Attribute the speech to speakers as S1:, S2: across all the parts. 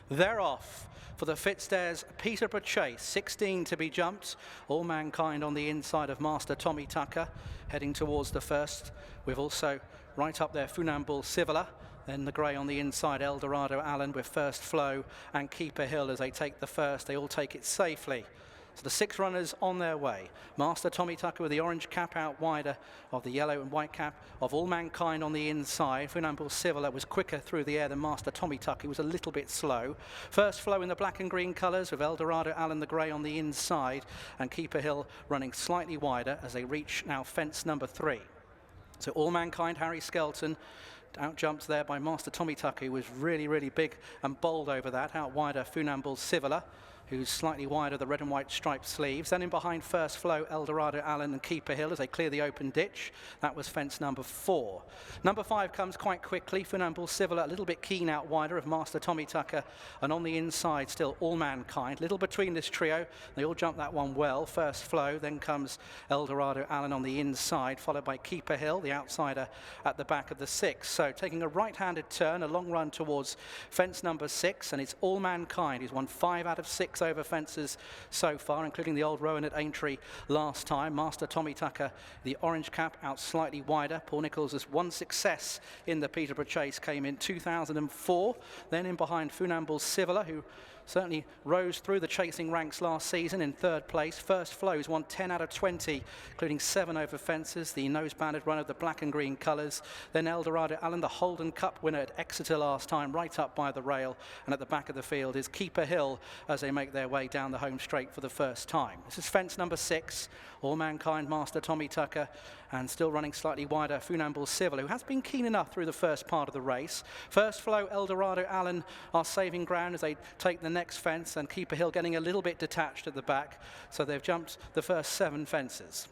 S1: They're off for the Fitzdares Peterborough Chase. 16 to be jumped. All Mankind on the inside of Master Tommy Tucker, heading towards the first. We've also right up there Funambule Civiler. Then the grey on the inside, Eldorado Allen with First Flow and Keeper Hill as they take the first. They all take it safely. So the 6 runners on their way. Master Tommy Tucker with the orange cap out wider of the yellow and white cap of All Mankind on the inside. Funambule Civiler was quicker through the air than Master Tommy Tucker. He was a little bit slow. First Flow in the black and green colours with Eldorado Allen the grey on the inside and Keeper Hill running slightly wider as they reach now fence number 3. So All Mankind, Harry Skelton, out jumped there by Master Tommy Tucker, who was really big and bold over that. Out wider Funambule Civiler, who's slightly wider, the red and white striped sleeves. Then in behind First Flow, Eldorado Allen and Keeper Hill as they clear the open ditch. That was fence number 4. Number 5 comes quite quickly. Funambule Civiler a little bit keen out wider of Master Tommy Tucker, and on the inside still All Mankind. Little between this trio. They all jump that one well. First Flow, then comes Eldorado Allen on the inside, followed by Keeper Hill, the outsider at the back of the 6. So taking a right-handed turn, a long run towards fence number 6, and it's All Mankind. He's won 5 out of 6 over fences so far, including the old Rowan at Aintree last time. Master Tommy Tucker, the orange cap out slightly wider. Paul Nicholls has one success in the Peterborough Chase, came in 2004. Then in behind Funambule Civiler, who certainly rose through the chasing ranks last season in 3rd place. First Flow's won 10 out of 20, including 7 over fences, the nose-banded run of the black and green colours. Then Eldorado Allen, the Holden Cup winner at Exeter last time, right up by the rail. And at the back of the field is Keeper Hill as they make their way down the home straight for the first time. This is fence number 6. All Mankind, Master Tommy Tucker, and still running slightly wider Funambule Civiler, who has been keen enough through the first part of the race. First Flow, Eldorado Allen are saving ground as they take the next fence, and Keeper Hill getting a little bit detached at the back, so they've jumped the first 7 fences.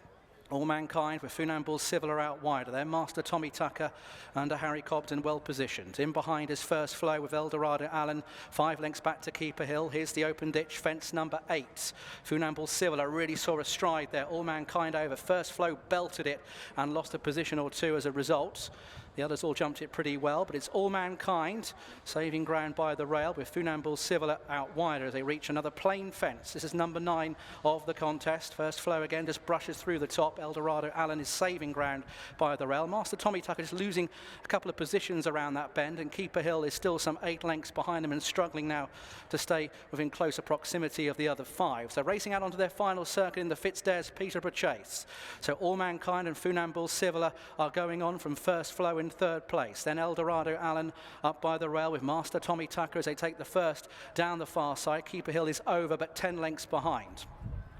S1: All Mankind with Funambule Civiler out wider. Then Master Tommy Tucker under Harry Cobden well positioned. In behind is First Flow with Eldorado Allen, 5 lengths back to Keeper Hill. Here's the open ditch, fence number 8. Funambule Civiler really saw a stride there. All Mankind over. First Flow belted it and lost a position or 2 as a result. The others all jumped it pretty well, but it's All Mankind saving ground by the rail with Funambule Civiler out wider as they reach another plain fence. This is number 9 of the contest. First Flow again just brushes through the top. Eldorado Allen is saving ground by the rail. Master Tommy Tucker is losing a couple of positions around that bend, and Keeper Hill is still some 8 lengths behind him and struggling now to stay within closer proximity of the other 5. So racing out onto their final circuit in the Fitzdares Peterborough Chase. So All Mankind and Funambule Civiler are going on from First Flow in 3rd place. Then Eldorado Allen up by the rail with Master Tommy Tucker as they take the first down the far side. Keeper Hill is over but 10 lengths behind.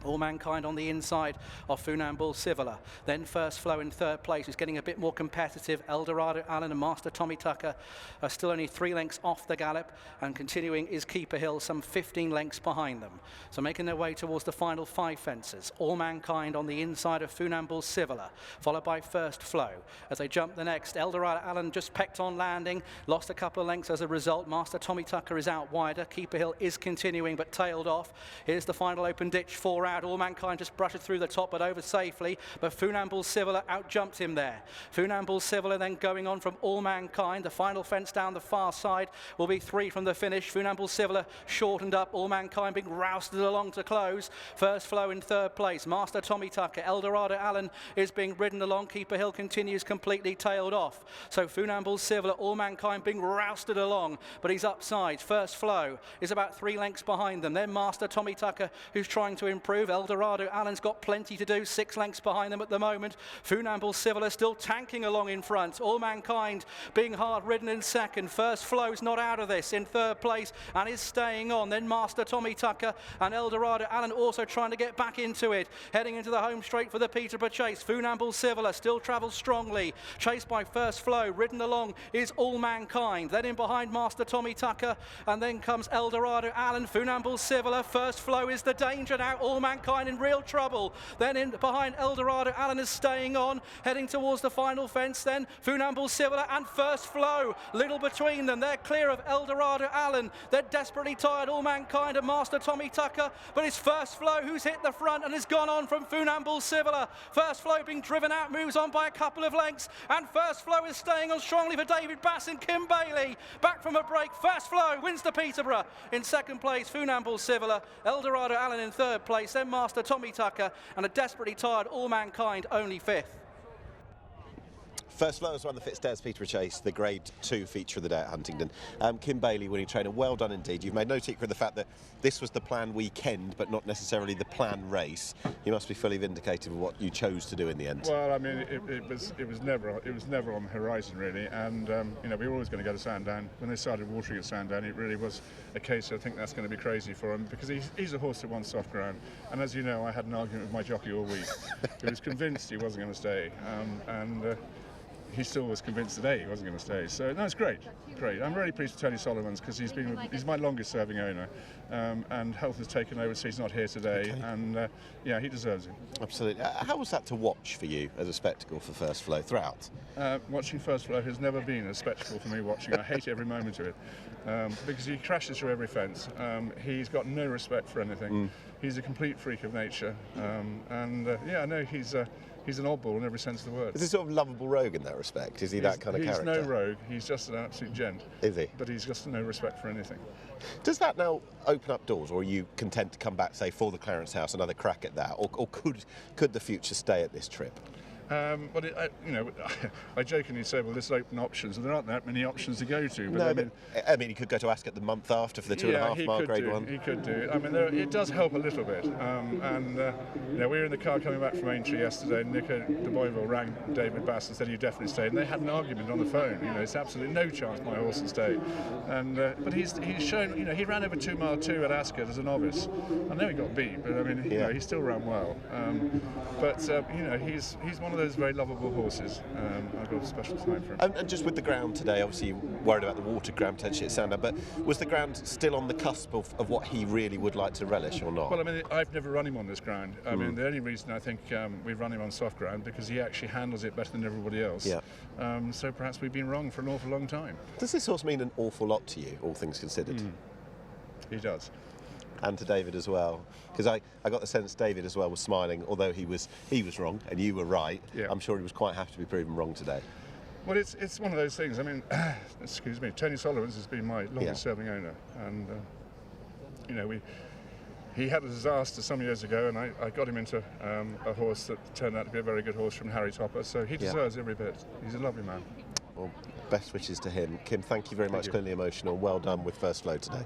S1: All Mankind on the inside of Funambule Civiler. Then First Flow in 3rd place, who's getting a bit more competitive. Eldorado Allen and Master Tommy Tucker are still only 3 lengths off the gallop, and continuing is Keeper Hill, some 15 lengths behind them. So making their way towards the final 5 fences. All Mankind on the inside of Funambule Civiler, followed by First Flow. As they jump the next, Eldorado Allen just pecked on landing, lost a couple of lengths as a result. Master Tommy Tucker is out wider. Keeper Hill is continuing but tailed off. Here's the final open ditch, 4 out. All Mankind just brushes through the top but over safely, but Funambule Civiler out jumped him there. Funambule Civiler then going on from All Mankind. The final fence down the far side will be 3 from the finish. Funambule Civiler shortened up. All Mankind being rousted along to close. First Flow in 3rd place. Master Tommy Tucker. Eldorado Allen is being ridden along. Keeper Hill continues completely tailed off. So Funambule Civiler, All Mankind being rousted along, but he's upside. First Flow is about 3 lengths behind them. Then Master Tommy Tucker, who's trying to improve. Eldorado Allen's got plenty to do, 6 lengths behind them at the moment. Funambule Civiler still tanking along in front. All Mankind being hard ridden in 2nd. First Flow's not out of this in 3rd place and is staying on. Then Master Tommy Tucker and Eldorado Allen also trying to get back into it. Heading into the home straight for the Peterborough Chase. Funambule Civiler still travels strongly. Chased by First Flow. Ridden along is All Mankind. Then in behind Master Tommy Tucker, and then comes Eldorado Allen. Funambule Civiler. First Flow is the danger now. All Mankind Mankind in real trouble. Then in behind Eldorado Allen is staying on, heading towards the final fence. Then Funambule Civilla and First Flow, little between them. They're clear of Eldorado Allen. They're desperately tired, All Mankind and Master Tommy Tucker, but it's First Flow who's hit the front and has gone on from Funambule Civilla. First Flow being driven out, moves on by a couple of lengths, and First Flow is staying on strongly for David Bass and Kim Bailey. Back from a break, First Flow wins the Peterborough. In second place, Funambule Civilla, Eldorado Allen in third place, then Master Tommy Tucker, and a desperately tired All Mankind only fifth.
S2: First Flow has won the Fitzdares Peterborough Chase, the Grade 2 feature of the day at Huntingdon. Kim Bailey, winning trainer, well done indeed. You've made no secret of the fact that this was the planned weekend, but not necessarily the planned race. You must be fully vindicated of what you chose to do in the end.
S3: Well, I mean, it was never on the horizon really, and you know, we were always going to go to Sandown. When they started watering at Sandown, it really was a case of, I think that's going to be crazy for him, because he's a horse that wants soft ground. And as you know, I had an argument with my jockey all week. He was convinced he wasn't going to stay, he still was convinced today he wasn't going to stay. So no, it's great. I'm really pleased with Tony Solomons, because he's my longest serving owner, and health has taken over, so he's not here today. Okay. And yeah, he deserves it. Absolutely.
S2: How was that to watch for you as a spectacle for First Flow throughout?
S3: Watching First Flow has never been a spectacle for me watching. I hate every moment of it, because he crashes through every fence. He's got no respect for anything. He's a complete freak of nature, yeah, I know he's an oddball in every sense of the word.
S2: Is he sort of lovable rogue in that respect? Is he that kind of character?
S3: He's no rogue, he's just an absolute gent.
S2: Is he?
S3: But he's just no respect for anything.
S2: Does that now open up doors, or are you content to come back, say, for the Clarence House, another crack at that? Or could the future stay at this trip?
S3: You know, I jokingly say, well, there's open options, and there aren't that many options to go to.
S2: But I mean, he could go to Ascot the month after for the 2.5 mile Grade 1.
S3: He could do. I mean, it does help a little bit. You know, we were in the car coming back from Aintree yesterday, and Nico de Boyville rang David Bass and said he'd definitely stay, and they had an argument on the phone. You know, it's absolutely no chance my horse will stay. But he's shown, you know, he ran over 2 mile 2 at Ascot as a novice. I know he got beat, but I mean, you know, he still ran well. You know, he's one of those very lovable horses. I've got a special time for him.
S2: And just with the ground today, obviously you worried about the water ground potentially at Sandown, but was the ground still on the cusp of what he really would like to relish or not?
S3: Well, I mean, I've never run him on this ground. I mean, the only reason I think we've run him on soft ground, because he actually handles it better than everybody else.
S2: Yeah.
S3: So perhaps we've been wrong for an awful long time.
S2: Does this horse mean an awful lot to you, all things considered?
S3: He does.
S2: And to David as well, because I got the sense David as well was smiling, although he was wrong and you were right. Yeah. I'm sure he was quite happy to be proven wrong today.
S3: Well, it's one of those things. I mean, excuse me, Tony Solomons has been my longest serving owner, and you know, he had a disaster some years ago, and I got him into a horse that turned out to be a very good horse from Harry Topper, so he deserves every bit. He's a lovely man.
S2: Well, best wishes to him. Kim, thank you very much. Clearly emotional. Well done with First Flow today.